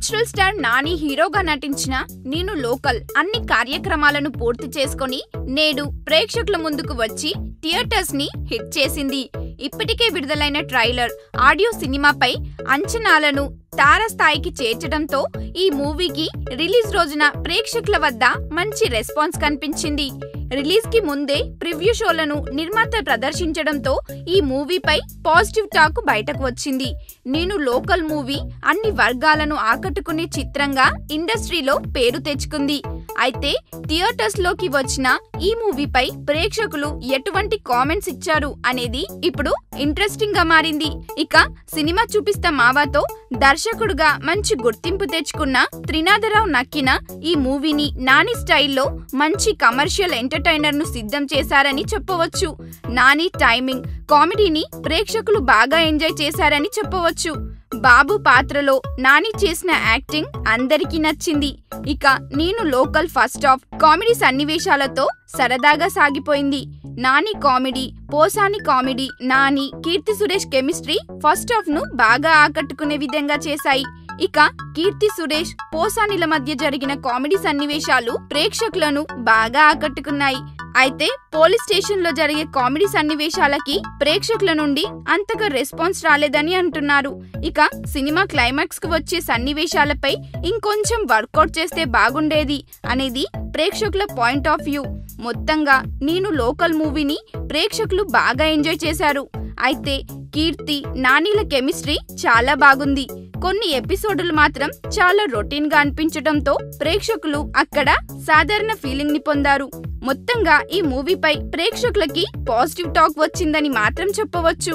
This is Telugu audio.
నేచురల్ స్టార్ నాని హీరోగా నటించిన నేను లోకల్ అన్ని కార్యక్రమాలను పూర్తి చేసుకొని నేడు ప్రేక్షకుల ముందుకు వచ్చి థియేటర్స్ ని హిట్ చేసింది. ఇప్పటికే విడుదలైన ట్రైలర్, ఆడియో సినిమాపై అంచనాలను తారస్థాయికి చేర్చడంతో ఈ మూవీకి రిలీజ్ రోజున ప్రేక్షకుల వద్ద మంచి రెస్పాన్స్ కనిపించింది. రిలీజ్ కి ముందే ప్రివ్యూ షోలను నిర్మాత ప్రదర్శించడంతో ఈ మూవీపై పాజిటివ్ టాక్ బయటకు వచ్చింది. నేను లోకల్ మూవీ అన్ని వర్గాలను ఆకట్టుకునే చిత్రంగా ఇండస్ట్రీలో పేరు తెచ్చుకుంది. అయితే థియేటర్స్ లోకి వచ్చిన ఈ మూవీపై ప్రేక్షకులు ఎటువంటి కామెంట్స్ ఇచ్చారు అనేది ఇప్పుడు ఇంట్రెస్టింగ్ గా మారింది. ఇక సినిమా చూపిస్తా మావాతో దర్శకుడుగా మంచి గుర్తింపు తెచ్చుకున్న త్రినాథరావు నక్కిన ఈ మూవీని నాని స్టైల్లో మంచి కమర్షియల్ ఎంటర్టైనర్ ను సిద్ధం చేశారని చెప్పవచ్చు. నాని టైమింగ్, కామెడీని ప్రేక్షకులు బాగా ఎంజాయ్ చేశారని చెప్పవచ్చు. బాబు పాత్రలో నాని చేసిన యాక్టింగ్ అందరికీ నచ్చింది. ఇక నేను లోకల్ ఫస్ట్ హాఫ్ కామెడీ సన్నివేశాలతో సరదాగా సాగిపోయింది. Nani comedy, Posani comedy, Nani, Keerthy Suresh chemistry first half ను బాగా ఆకట్టుకునే విధంగా చేశాయి. ఇక కీర్తి సురేష్, పోసానిల మధ్య జరిగిన కామెడీ సన్నివేశాలు ప్రేక్షకులను బాగా ఆకట్టుకున్నాయి. అయితే పోలీస్ స్టేషన్ లో జరిగే కామెడీ సన్నివేశాలకి ప్రేక్షకుల నుండి అంతగా రెస్పాన్స్ రాలేదని అంటున్నారు. ఇక సినిమా క్లైమాక్స్ కు వచ్చే సన్నివేశాలపై ఇంకొంచెం వర్కౌట్ చేస్తే బాగుండేది అనేది ప్రేక్షకుల పాయింట్ ఆఫ్ వ్యూ. మొత్తంగా నేను లోకల్ మూవీని ప్రేక్షకులు బాగా ఎంజాయ్ చేశారు. అయితే కీర్తి, నానిల కెమిస్ట్రీ చాలా బాగుంది. కొన్ని ఎపిసోడులు మాత్రం చాలా రొటీన్ గా అనిపించడంతో ప్రేక్షకులు అక్కడ సాధారణ ఫీలింగ్ ని పొందారు. మొత్తంగా ఈ మూవీపై ప్రేక్షకులకి పాజిటివ్ టాక్ వచ్చిందని మాత్రం చెప్పవచ్చు.